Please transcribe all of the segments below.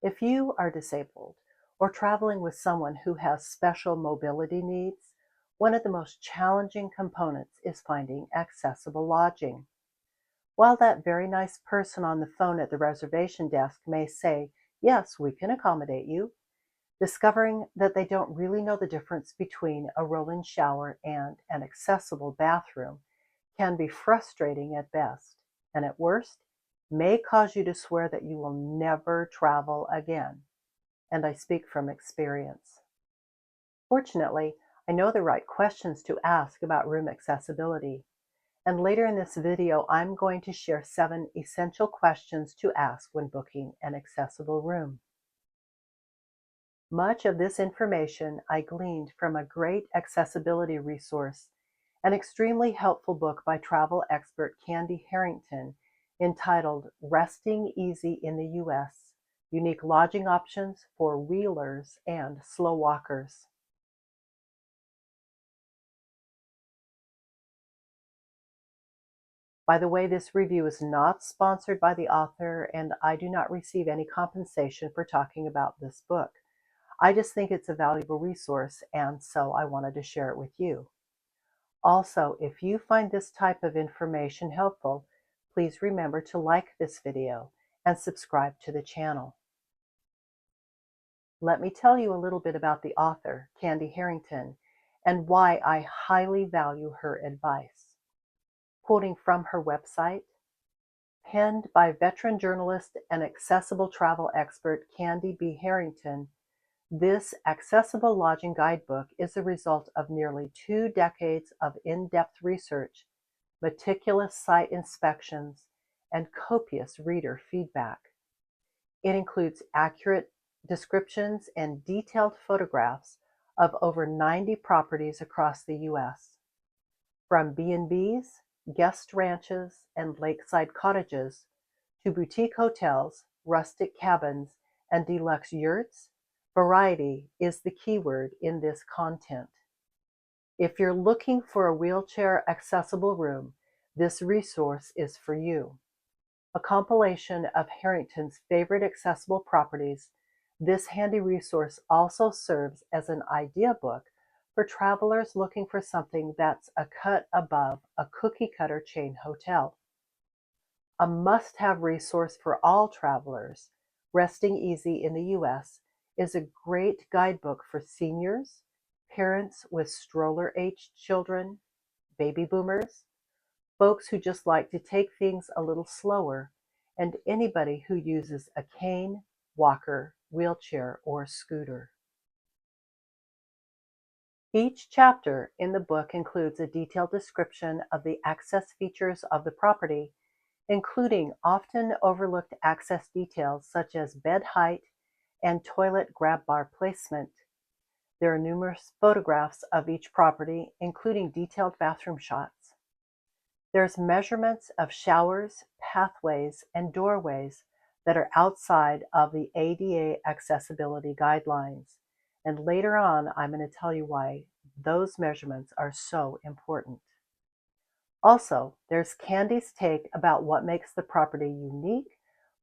If you are disabled or traveling with someone who has special mobility needs, one of the most challenging components is finding accessible lodging. While that very nice person on the phone at the reservation desk may say, "Yes, we can accommodate you," discovering that they don't really know the difference between a roll-in shower and an accessible bathroom can be frustrating at best, and at worst, may cause you to swear that you will never travel again. And I speak from experience. Fortunately, I know the right questions to ask about room accessibility. And later in this video, I'm going to share 7 essential questions to ask when booking an accessible room. Much of this information I gleaned from a great accessibility resource, an extremely helpful book by travel expert Candy Harrington entitled Resting Easy in the U.S. Unique Lodging Options for Wheelers and Slow Walkers. By the way, this review is not sponsored by the author, and I do not receive any compensation for talking about this book. I just think it's a valuable resource, and so I wanted to share it with you. Also, if you find this type of information helpful, please remember to like this video and subscribe to the channel. Let me tell you a little bit about the author, Candy Harrington, and why I highly value her advice. Quoting from her website, penned by veteran journalist and accessible travel expert Candy B. Harrington, this accessible lodging guidebook is the result of nearly 2 decades of in-depth research, meticulous site inspections, and copious reader feedback. It includes accurate descriptions and detailed photographs of over 90 properties across the U.S. From B&Bs, guest ranches, and lakeside cottages, to boutique hotels, rustic cabins, and deluxe yurts, variety is the keyword in this content. If you're looking for a wheelchair accessible room, this resource is for you. A compilation of Harrington's favorite accessible properties, this handy resource also serves as an idea book for travelers looking for something that's a cut above a cookie-cutter chain hotel. A must-have resource for all travelers, Resting Easy in the U.S. is a great guidebook for seniors, parents with stroller-aged children, baby boomers, folks who just like to take things a little slower, and anybody who uses a cane, walker, wheelchair, or scooter. Each chapter in the book includes a detailed description of the access features of the property, including often overlooked access details such as bed height and toilet grab bar placement. There are numerous photographs of each property, including detailed bathroom shots. There's measurements of showers, pathways, and doorways that are outside of the ADA accessibility guidelines. And later on, I'm going to tell you why those measurements are so important. Also, there's Candy's take about what makes the property unique,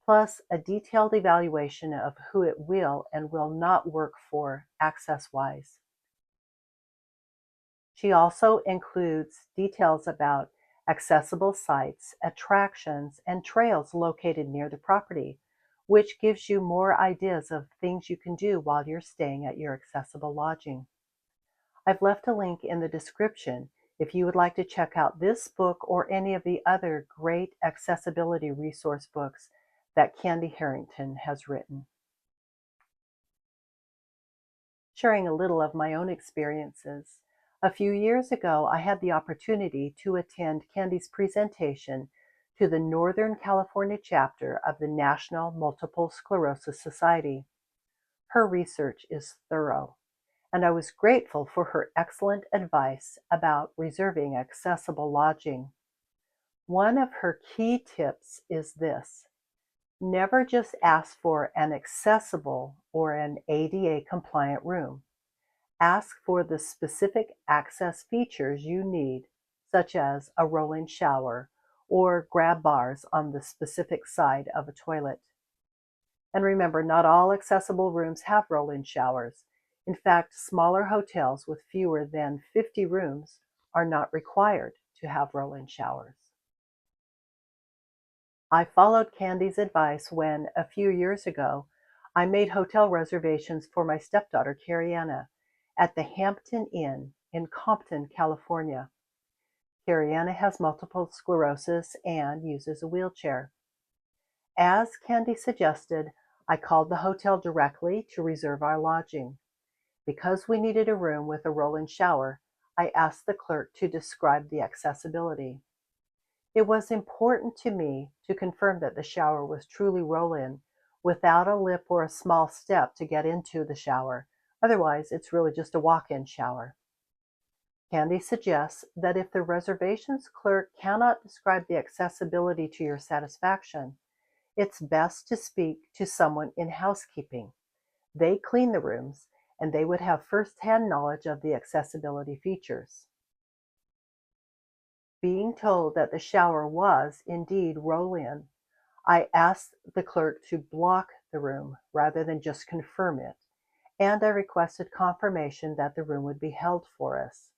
plus a detailed evaluation of who it will and will not work for access-wise. She also includes details about accessible sites, attractions, and trails located near the property, which gives you more ideas of things you can do while you're staying at your accessible lodging. I've left a link in the description if you would like to check out this book or any of the other great accessibility resource books that Candy Harrington has written. Sharing a little of my own experiences, a few years ago I had the opportunity to attend Candy's presentation to the Northern California chapter of the National Multiple Sclerosis Society. Her research is thorough, and I was grateful for her excellent advice about reserving accessible lodging. One of her key tips is this: never just ask for an accessible or an ADA compliant room. Ask for the specific access features you need, such as a roll-in shower or grab bars on the specific side of a toilet. And remember, not all accessible rooms have roll-in showers. In fact, smaller hotels with fewer than 50 rooms are not required to have roll-in showers. I followed Candy's advice when, a few years ago, I made hotel reservations for my stepdaughter, Cariana, at the Hampton Inn in Compton, California. Cariana has multiple sclerosis and uses a wheelchair. As Candy suggested, I called the hotel directly to reserve our lodging. Because we needed a room with a roll-in shower, I asked the clerk to describe the accessibility. It was important to me to confirm that the shower was truly roll-in, without a lip or a small step to get into the shower. Otherwise, it's really just a walk-in shower. Candy suggests that if the reservations clerk cannot describe the accessibility to your satisfaction, it's best to speak to someone in housekeeping. They clean the rooms, and they would have first-hand knowledge of the accessibility features. Being told that the shower was indeed roll-in, I asked the clerk to block the room rather than just confirm it, and I requested confirmation that the room would be held for us.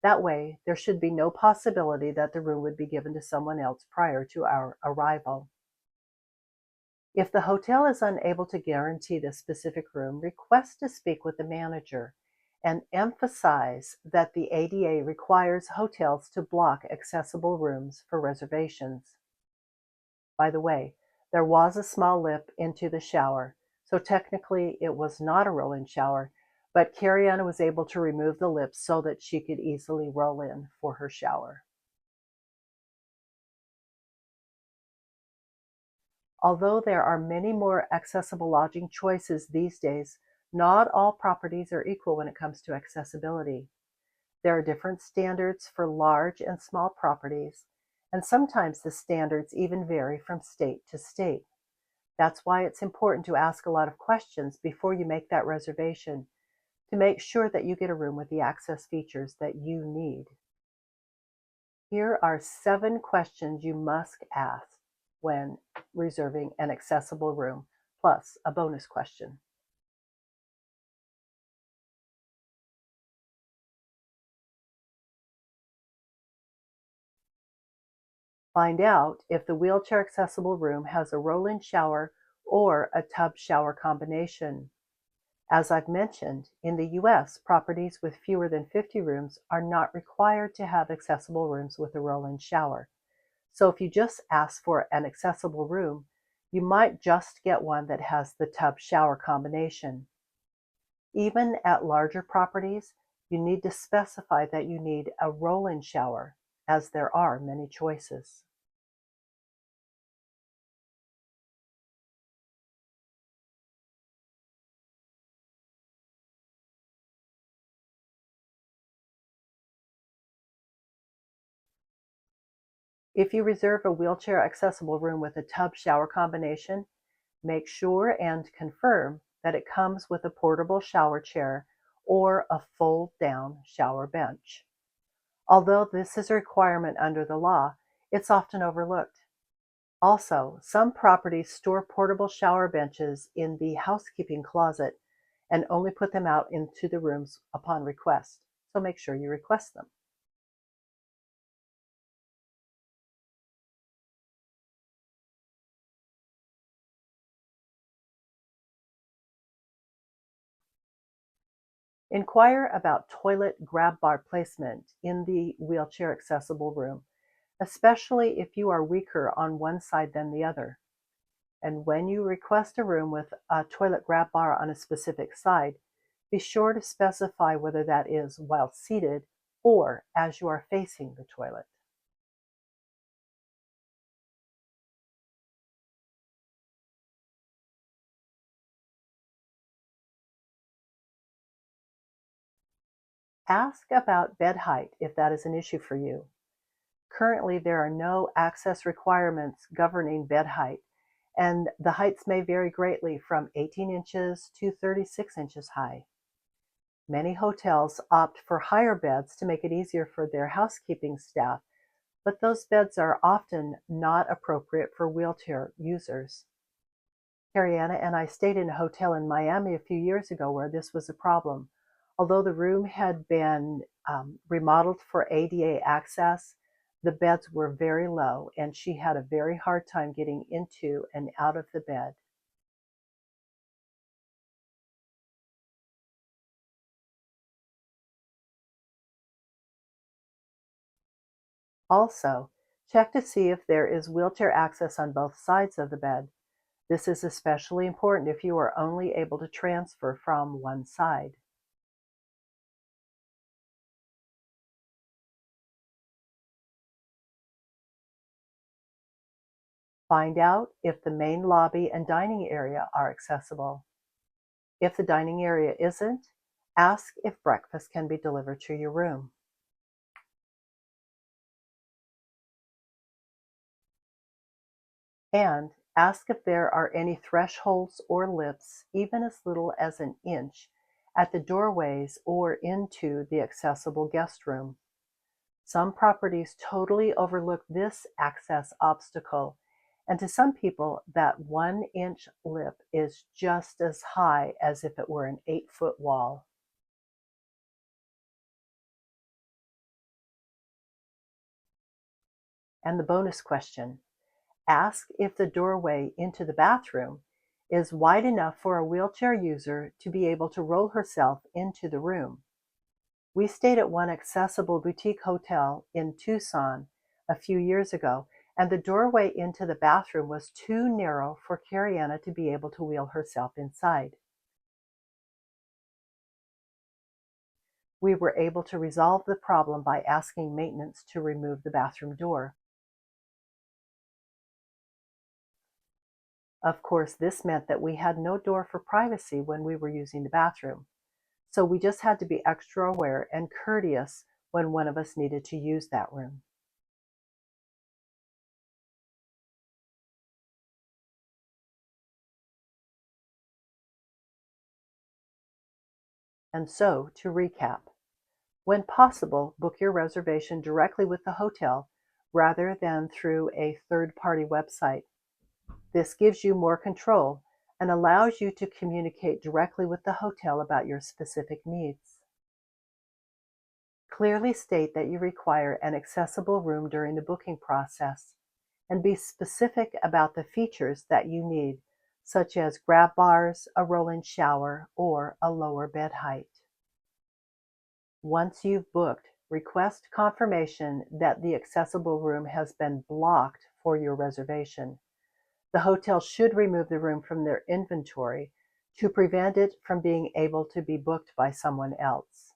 That way, there should be no possibility that the room would be given to someone else prior to our arrival. If the hotel is unable to guarantee the specific room, request to speak with the manager and emphasize that the ADA requires hotels to block accessible rooms for reservations. By the way, there was a small lip into the shower, so technically it was not a roll-in shower, but Cariana was able to remove the lip so that she could easily roll in for her shower. Although there are many more accessible lodging choices these days, not all properties are equal when it comes to accessibility. There are different standards for large and small properties, and sometimes the standards even vary from state to state. That's why it's important to ask a lot of questions before you make that reservation to make sure that you get a room with the access features that you need. Here are 7 questions you must ask when reserving an accessible room, plus a bonus question. Find out if the wheelchair accessible room has a roll-in shower or a tub shower combination. As I've mentioned, in the US, properties with fewer than 50 rooms are not required to have accessible rooms with a roll-in shower. So if you just ask for an accessible room, you might just get one that has the tub shower combination. Even at larger properties, you need to specify that you need a roll-in shower, as there are many choices. If you reserve a wheelchair accessible room with a tub shower combination, make sure and confirm that it comes with a portable shower chair or a fold-down shower bench. Although this is a requirement under the law, it's often overlooked. Also, some properties store portable shower benches in the housekeeping closet and only put them out into the rooms upon request, so make sure you request them. Inquire about toilet grab bar placement in the wheelchair accessible room, especially if you are weaker on one side than the other. And when you request a room with a toilet grab bar on a specific side, be sure to specify whether that is while seated or as you are facing the toilet. Ask about bed height if that is an issue for you. Currently, there are no access requirements governing bed height, and the heights may vary greatly from 18 inches to 36 inches high. Many hotels opt for higher beds to make it easier for their housekeeping staff, but those beds are often not appropriate for wheelchair users. Ariana and I stayed in a hotel in Miami a few years ago where this was a problem. Although the room had been remodeled for ADA access, the beds were very low and she had a very hard time getting into and out of the bed. Also, check to see if there is wheelchair access on both sides of the bed. This is especially important if you are only able to transfer from one side. Find out if the main lobby and dining area are accessible. If the dining area isn't, ask if breakfast can be delivered to your room. And ask if there are any thresholds or lifts, even as little as an inch, at the doorways or into the accessible guest room. Some properties totally overlook this access obstacle, and to some people, that 1-inch lip is just as high as if it were an 8-foot wall. And the bonus question: ask if the doorway into the bathroom is wide enough for a wheelchair user to be able to roll herself into the room. We stayed at one accessible boutique hotel in Tucson a few years ago, and the doorway into the bathroom was too narrow for Cariana to be able to wheel herself inside. We were able to resolve the problem by asking maintenance to remove the bathroom door. Of course, this meant that we had no door for privacy when we were using the bathroom, so we just had to be extra aware and courteous when one of us needed to use that room. And so, to recap, when possible, book your reservation directly with the hotel rather than through a third-party website. This gives you more control and allows you to communicate directly with the hotel about your specific needs. Clearly state that you require an accessible room during the booking process, and be specific about the features that you need, such as grab bars, a roll-in shower, or a lower bed height. Once you've booked, request confirmation that the accessible room has been blocked for your reservation. The hotel should remove the room from their inventory to prevent it from being able to be booked by someone else.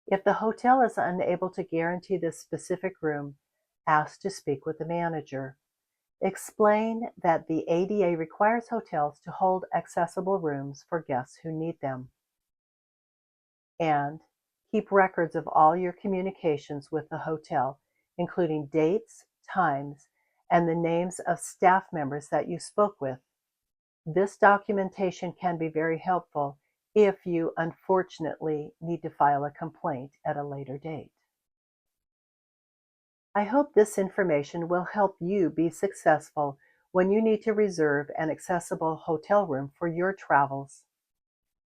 If the hotel is unable to guarantee this specific room, ask to speak with the manager. Explain that the ADA requires hotels to hold accessible rooms for guests who need them. And keep records of all your communications with the hotel, including dates, times, and the names of staff members that you spoke with. This documentation can be very helpful if you unfortunately need to file a complaint at a later date. I hope this information will help you be successful when you need to reserve an accessible hotel room for your travels.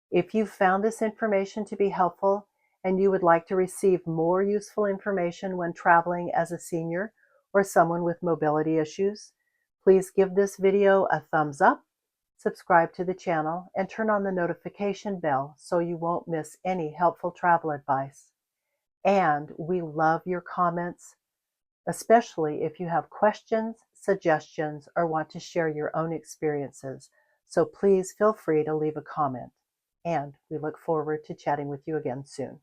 If you found this information to be helpful and you would like to receive more useful information when traveling as a senior or someone with mobility issues, please give this video a thumbs up, subscribe to the channel, and turn on the notification bell so you won't miss any helpful travel advice. And we love your comments, especially if you have questions, suggestions, or want to share your own experiences. So please feel free to leave a comment. And we look forward to chatting with you again soon.